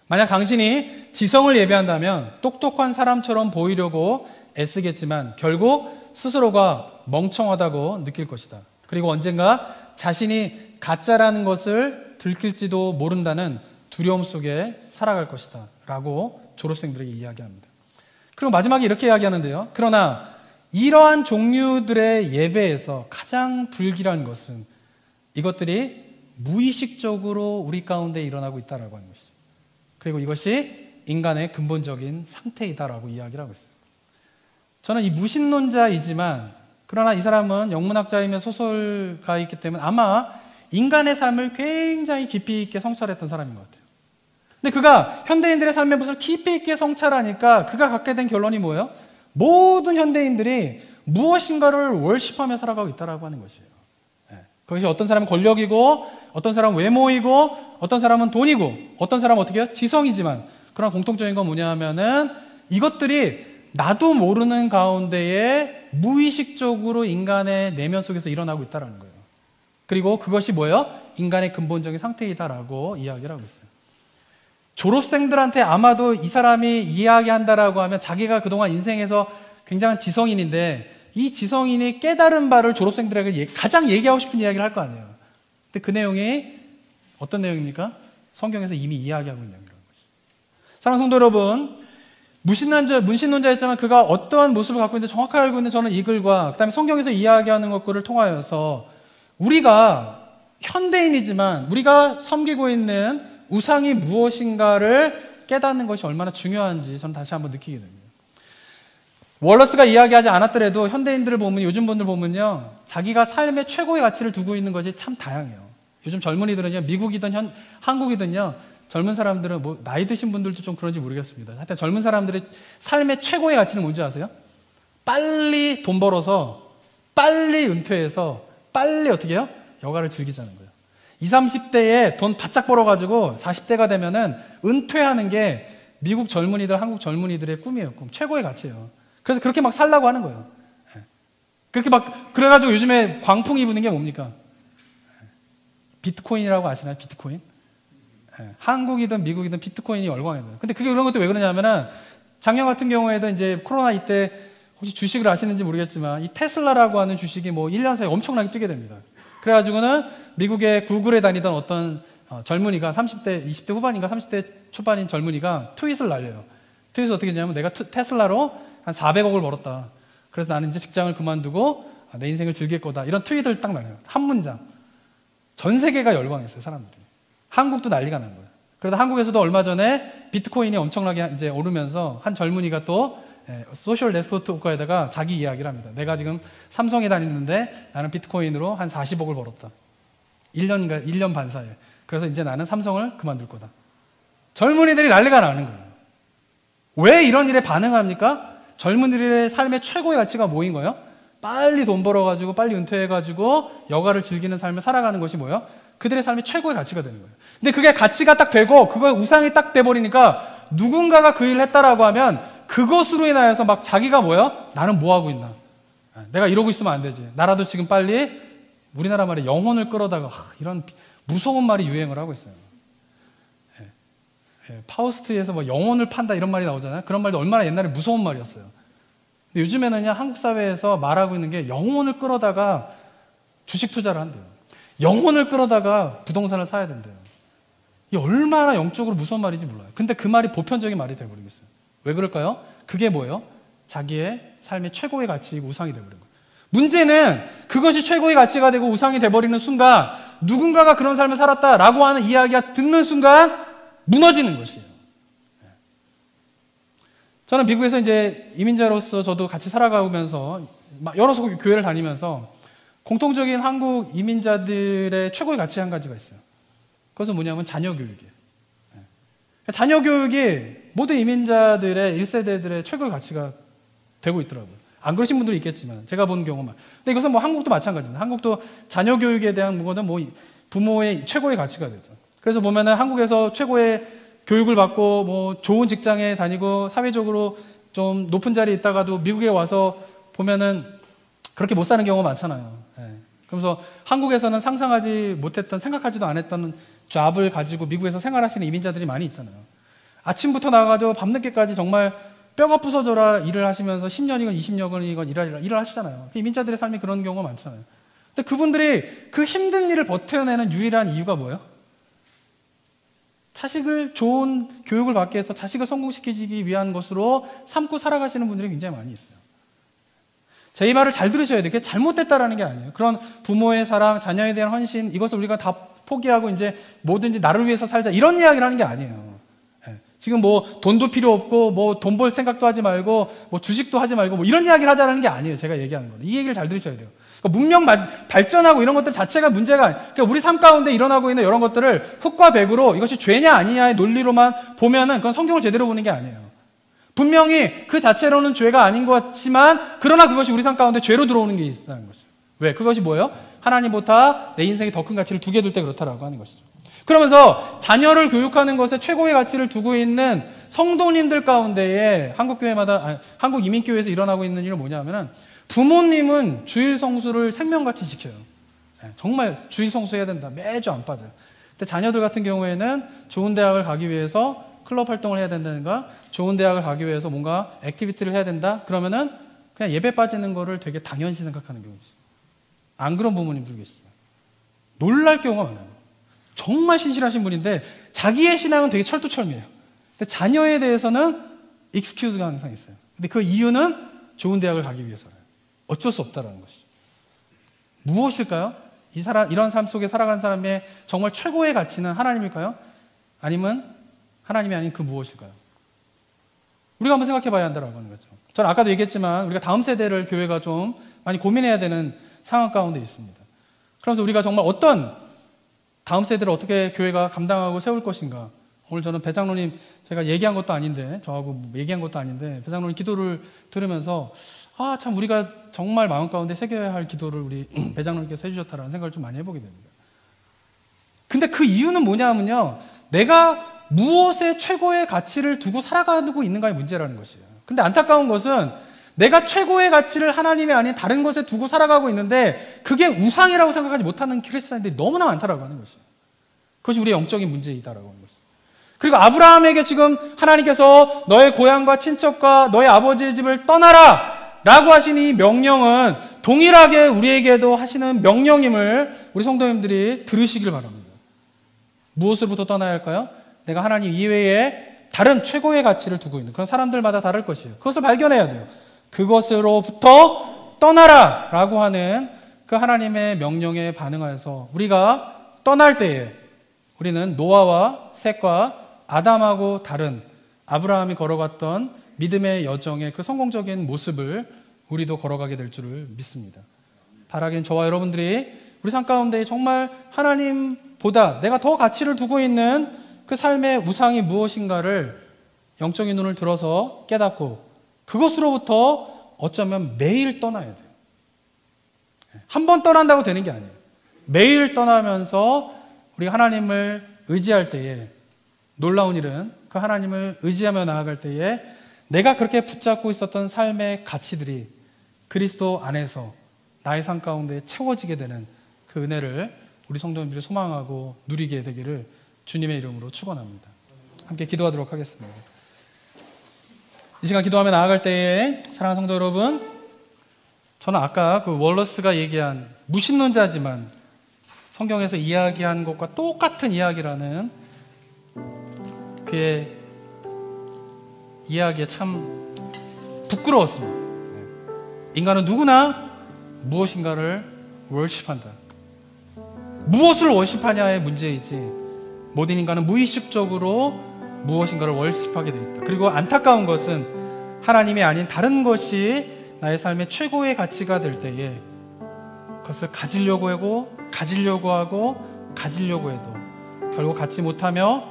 만약 당신이 지성을 예배한다면 똑똑한 사람처럼 보이려고 애쓰겠지만 결국 스스로가 멍청하다고 느낄 것이다. 그리고 언젠가 자신이 가짜라는 것을 들킬지도 모른다는 두려움 속에 살아갈 것이다 라고 졸업생들에게 이야기합니다. 그리고 마지막에 이렇게 이야기하는데요. 그러나 이러한 종류들의 예배에서 가장 불길한 것은 이것들이 무의식적으로 우리 가운데 일어나고 있다라고 하는 것이죠. 그리고 이것이 인간의 근본적인 상태이다라고 이야기를 하고 있어요. 저는 이 무신론자이지만 그러나 이 사람은 영문학자이며 소설가이기 때문에 아마 인간의 삶을 굉장히 깊이 있게 성찰했던 사람인 것 같아요. 근데 그가 현대인들의 삶의 모습을 깊이 있게 성찰하니까 그가 갖게 된 결론이 뭐예요? 모든 현대인들이 무엇인가를 월십하며 살아가고 있다라고 하는 것이에요. 그것이 어떤 사람은 권력이고 어떤 사람은 외모이고 어떤 사람은 돈이고 어떤 사람은 어떻게 해요? 지성이지만 그러나 공통적인 건 뭐냐 하면은 이것들이 나도 모르는 가운데에 무의식적으로 인간의 내면 속에서 일어나고 있다는 거예요. 그리고 그것이 뭐예요? 인간의 근본적인 상태이다라고 이야기를 하고 있어요. 졸업생들한테 아마도 이 사람이 이야기한다라고 하면 자기가 그동안 인생에서 굉장한 지성인인데 이 지성인이 깨달은 바를 졸업생들에게 가장 얘기하고 싶은 이야기를 할 거 아니에요. 근데 그 내용이 어떤 내용입니까? 성경에서 이미 이야기하고 있는 내용이라는 거죠. 사랑하는 성도 여러분, 문신론자였지만 그가 어떠한 모습을 갖고 있는지 정확하게 알고 있는 저는 이 글과 그 다음에 성경에서 이야기하는 것들을 통하여서 우리가 현대인이지만 우리가 섬기고 있는 우상이 무엇인가를 깨닫는 것이 얼마나 중요한지 저는 다시 한번 느끼게 됩니다. 월러스가 이야기하지 않았더라도 현대인들을 보면 요즘 분들 보면요 자기가 삶의 최고의 가치를 두고 있는 것이 참 다양해요. 요즘 젊은이들은요 미국이든 한국이든요 젊은 사람들은 뭐 나이 드신 분들도 좀 그런지 모르겠습니다. 하여튼 젊은 사람들의 삶의 최고의 가치는 뭔지 아세요? 빨리 돈 벌어서 빨리 은퇴해서 빨리 어떻게 해요? 여가를 즐기자는 거예요. 20, 30대에 돈 바짝 벌어가지고 40대가 되면은 은퇴하는 게 미국 젊은이들, 한국 젊은이들의 꿈이에요. 꿈. 최고의 가치예요. 그래서 그렇게 막 살라고 하는 거예요. 그렇게 막, 그래가지고 요즘에 광풍이 부는 게 뭡니까? 비트코인이라고 아시나요? 비트코인? 한국이든 미국이든 비트코인이 열광해요. 근데 그게 그런 것도 왜 그러냐면은 작년 같은 경우에도 이제 코로나 이때 혹시 주식을 아시는지 모르겠지만 이 테슬라라고 하는 주식이 뭐 1년 사이에 엄청나게 뛰게 됩니다. 그래가지고는 미국의 구글에 다니던 어떤 젊은이가 30대, 20대 후반인가 30대 초반인 젊은이가 트윗을 날려요. 트윗을 어떻게 했냐면 내가 테슬라로 한 400억을 벌었다. 그래서 나는 이제 직장을 그만두고 내 인생을 즐길 거다. 이런 트윗을 딱 날려요. 한 문장. 전 세계가 열광했어요, 사람들이. 한국도 난리가 난 거예요. 그래서 한국에서도 얼마 전에 비트코인이 엄청나게 이제 오르면서 한 젊은이가 또 소셜 네트워크에다가 자기 이야기를 합니다. 내가 지금 삼성에 다니는데 나는 비트코인으로 한 40억을 벌었다. 1년 반 사이에. 그래서 이제 나는 삼성을 그만둘 거다. 젊은이들이 난리가 나는 거예요. 왜 이런 일에 반응합니까? 젊은이들의 삶의 최고의 가치가 뭐인 거예요? 빨리 돈 벌어가지고 빨리 은퇴해가지고 여가를 즐기는 삶을 살아가는 것이 뭐예요? 그들의 삶의 최고의 가치가 되는 거예요. 근데 그게 가치가 딱 되고 그거 우상이 딱 돼버리니까 누군가가 그 일을 했다라고 하면 그것으로 인하여서 막 자기가 뭐예요? 나는 뭐 하고 있나? 내가 이러고 있으면 안 되지. 나라도 지금 빨리 우리나라 말에 영혼을 끌어다가 이런 무서운 말이 유행을 하고 있어요. 파우스트에서 뭐 영혼을 판다 이런 말이 나오잖아요. 그런 말도 얼마나 옛날에 무서운 말이었어요. 근데 요즘에는요 한국 사회에서 말하고 있는 게 영혼을 끌어다가 주식 투자를 한대요. 영혼을 끌어다가 부동산을 사야 된대요. 이게 얼마나 영적으로 무서운 말인지 몰라요. 근데 그 말이 보편적인 말이 돼버리고 있어요. 왜 그럴까요? 그게 뭐예요? 자기의 삶의 최고의 가치이고 우상이 돼버린 거예요. 문제는 그것이 최고의 가치가 되고 우상이 돼버리는 순간 누군가가 그런 삶을 살았다라고 하는 이야기가 듣는 순간 무너지는 것이에요. 저는 미국에서 이제 이민자로서 저도 같이 살아가면서 여러 교회를 다니면서 공통적인 한국 이민자들의 최고의 가치 한 가지가 있어요. 그것은 뭐냐면 자녀 교육이에요. 자녀 교육이 모든 이민자들의 1세대들의 최고의 가치가 되고 있더라고요. 안 그러신 분들이 있겠지만 제가 본 경우만. 근데 이것은 뭐 한국도 마찬가지입니다. 한국도 자녀 교육에 대한 거는 뭐 부모의 최고의 가치가 되죠. 그래서 보면은 한국에서 최고의 교육을 받고 뭐 좋은 직장에 다니고 사회적으로 좀 높은 자리에 있다가도 미국에 와서 보면은 그렇게 못 사는 경우가 많잖아요. 그러면서 한국에서는 상상하지 못했던, 생각하지도 않았던 잡을 가지고 미국에서 생활하시는 이민자들이 많이 있잖아요. 아침부터 나가서 밤늦게까지 정말 뼈가 부서져라 일을 하시면서 10년이건 20년이건 일을 하시잖아요. 이민자들의 삶이 그런 경우가 많잖아요. 근데 그분들이 그 힘든 일을 버텨내는 유일한 이유가 뭐예요? 자식을 좋은 교육을 받기 위해서 자식을 성공시키기 위한 것으로 삼고 살아가시는 분들이 굉장히 많이 있어요. 제 말을 잘 들으셔야 돼요. 그게 잘못됐다라는 게 아니에요. 그런 부모의 사랑, 자녀에 대한 헌신, 이것을 우리가 다 포기하고 이제 뭐든지 나를 위해서 살자 이런 이야기를 하는 게 아니에요. 지금 뭐 돈도 필요 없고 뭐 돈 벌 생각도 하지 말고 뭐 주식도 하지 말고 뭐 이런 이야기를 하자는 게 아니에요. 제가 얘기하는 거는. 이 얘기를 잘 들으셔야 돼요. 그러니까 문명 발전하고 이런 것들 자체가 문제가 아니에요. 그러니까 우리 삶 가운데 일어나고 있는 이런 것들을 흑과 백으로 이것이 죄냐 아니냐의 논리로만 보면은 그건 성경을 제대로 보는 게 아니에요. 분명히 그 자체로는 죄가 아닌 것 같지만 그러나 그것이 우리 삶 가운데 죄로 들어오는 게 있다는 것이죠. 왜? 그것이 뭐예요? 하나님보다 내 인생에 더 큰 가치를 두게 둘 때 그렇다라고 하는 것이죠. 그러면서 자녀를 교육하는 것에 최고의 가치를 두고 있는 성도님들 가운데에 한국 이민교회에서 일어나고 있는 일은 뭐냐면은 부모님은 주일 성수를 생명같이 지켜요. 정말 주일 성수해야 된다. 매주 안 빠져요. 근데 자녀들 같은 경우에는 좋은 대학을 가기 위해서 클럽 활동을 해야 된다든가 좋은 대학을 가기 위해서 뭔가 액티비티를 해야 된다. 그러면은 그냥 예배 빠지는 거를 되게 당연시 생각하는 경우가 있어요. 안 그런 부모님들 계시죠. 놀랄 경우가 많아요. 정말 신실하신 분인데 자기의 신앙은 되게 철두철미해요. 근데 자녀에 대해서는 익스큐즈가 항상 있어요. 근데 그 이유는 좋은 대학을 가기 위해서예요. 어쩔 수 없다라는 것이죠. 무엇일까요? 이런 삶 속에 살아간 사람의 정말 최고의 가치는 하나님일까요? 아니면 하나님이 아닌 그 무엇일까요? 우리가 한번 생각해 봐야 한다고 하는 거죠. 저는 아까도 얘기했지만 우리가 다음 세대를 교회가 좀 많이 고민해야 되는 상황 가운데 있습니다. 그러면서 우리가 정말 어떤 다음 세대를 어떻게 교회가 감당하고 세울 것인가. 오늘 저는 배 장로님 제가 얘기한 것도 아닌데 저하고 얘기한 것도 아닌데 배 장로님 기도를 들으면서 참 우리가 정말 마음 가운데 새겨야 할 기도를 우리 배 장로님께서 해주셨다라는 생각을 좀 많이 해보게 됩니다. 근데 그 이유는 뭐냐면요, 내가 무엇에 최고의 가치를 두고 살아가고 있는가의 문제라는 것이에요. 근데 안타까운 것은 내가 최고의 가치를 하나님이 아닌 다른 것에 두고 살아가고 있는데 그게 우상이라고 생각하지 못하는 크리스찬들이 너무나 많다라고 하는 것이에요. 그것이 우리의 영적인 문제이다라고 하는 것이에요. 그리고 아브라함에게 지금 하나님께서 너의 고향과 친척과 너의 아버지의 집을 떠나라 라고 하신 이 명령은 동일하게 우리에게도 하시는 명령임을 우리 성도님들이 들으시길 바랍니다. 무엇으로부터 떠나야 할까요? 내가 하나님 이외에 다른 최고의 가치를 두고 있는 그런 사람들마다 다를 것이에요. 그것을 발견해야 돼요. 그것으로부터 떠나라 라고 하는 그 하나님의 명령에 반응하여서 우리가 떠날 때에 우리는 노아와 셋과 아담하고 다른 아브라함이 걸어갔던 믿음의 여정의 그 성공적인 모습을 우리도 걸어가게 될 줄을 믿습니다. 바라기는 저와 여러분들이 우리 삶 가운데 정말 하나님보다 내가 더 가치를 두고 있는 그 삶의 우상이 무엇인가를 영적인 눈을 들어서 깨닫고 그것으로부터 어쩌면 매일 떠나야 돼요. 한 번 떠난다고 되는 게 아니에요. 매일 떠나면서 우리가 하나님을 의지할 때에 놀라운 일은 그 하나님을 의지하며 나아갈 때에 내가 그렇게 붙잡고 있었던 삶의 가치들이 그리스도 안에서 나의 삶 가운데 채워지게 되는 그 은혜를 우리 성도님들이 소망하고 누리게 되기를 주님의 이름으로 축원합니다. 함께 기도하도록 하겠습니다. 이 시간 기도하며 나아갈 때에 사랑하는 성도 여러분, 저는 아까 그 월러스가 얘기한 무신론자지만 성경에서 이야기한 것과 똑같은 이야기라는 그의 이야기에 참 부끄러웠습니다. 인간은 누구나 무엇인가를 월십한다. 무엇을 월십하냐의 문제이지 모든 인간은 무의식적으로 무엇인가를 월십하게 되어 있다. 그리고 안타까운 것은 하나님이 아닌 다른 것이 나의 삶의 최고의 가치가 될 때에 그것을 가지려고 하고 결국 갖지 못하며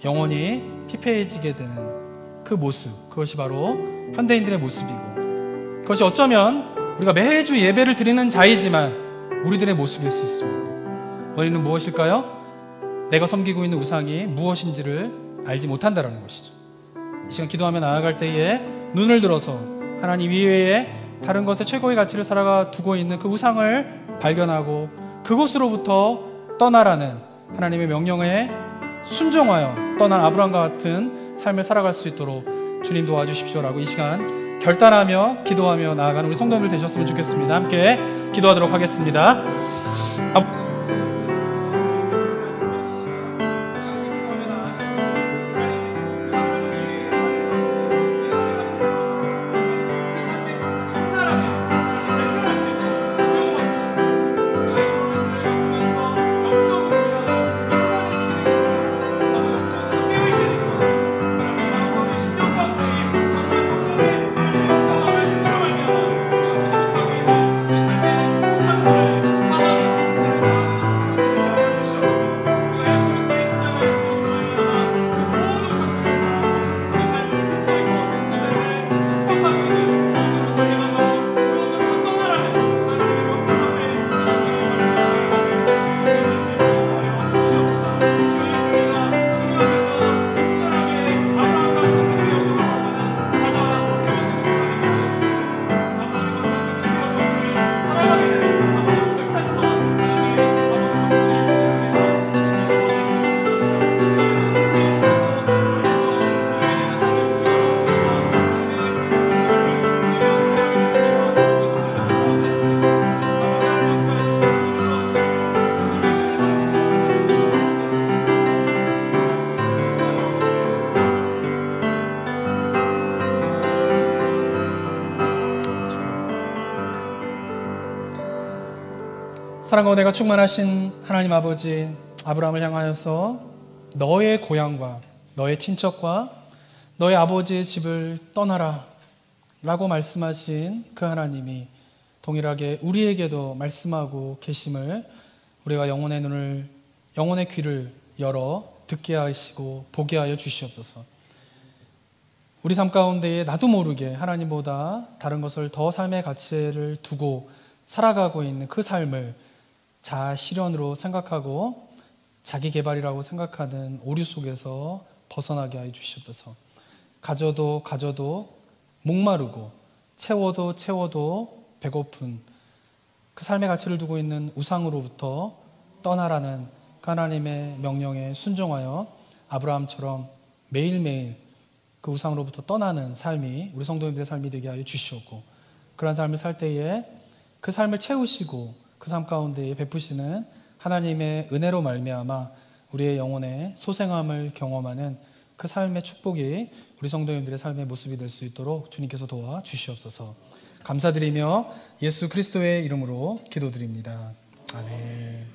영원히 피폐해지게 되는 그 모습, 그것이 바로 현대인들의 모습이고, 그것이 어쩌면 우리가 매주 예배를 드리는 자이지만 우리들의 모습일 수 있습니다. 원인은 무엇일까요? 내가 섬기고 있는 우상이 무엇인지를 알지 못한다는 것이죠. 이 시간 기도하며 나아갈 때에 눈을 들어서 하나님 이외에 다른 것에 최고의 가치를 살아가 두고 있는 그 우상을 발견하고 그곳으로부터 떠나라는 하나님의 명령에 순종하여 떠난 아브라함과 같은 삶을 살아갈 수 있도록 주님 도와주십시오라고 이 시간 결단하며 기도하며 나아가는 우리 성도님들 되셨으면 좋겠습니다. 함께 기도하도록 하겠습니다. 사랑과 은혜가 충만하신 하나님 아버지, 아브라함을 향하여서 너의 고향과 너의 친척과 너의 아버지의 집을 떠나라 라고 말씀하신 그 하나님이 동일하게 우리에게도 말씀하고 계심을 우리가 영혼의 귀를 열어 듣게 하시고 보게 하여 주시옵소서. 우리 삶 가운데에 나도 모르게 하나님보다 다른 것을 더 삶의 가치를 두고 살아가고 있는 그 삶을 자아 실현으로 생각하고 자기 개발이라고 생각하는 오류 속에서 벗어나게 하여 주시옵소서. 가져도 목마르고 채워도 배고픈 그 삶의 가치를 두고 있는 우상으로부터 떠나라는 하나님의 명령에 순종하여 아브라함처럼 매일매일 그 우상으로부터 떠나는 삶이 우리 성도님들의 삶이 되게 하여 주시옵고, 그런 삶을 살 때에 그 삶을 채우시고 그 삶 가운데 베푸시는 하나님의 은혜로 말미암아 우리의 영혼의 소생함을 경험하는 그 삶의 축복이 우리 성도님들의 삶의 모습이 될 수 있도록 주님께서 도와주시옵소서. 감사드리며 예수 그리스도의 이름으로 기도드립니다. 아멘.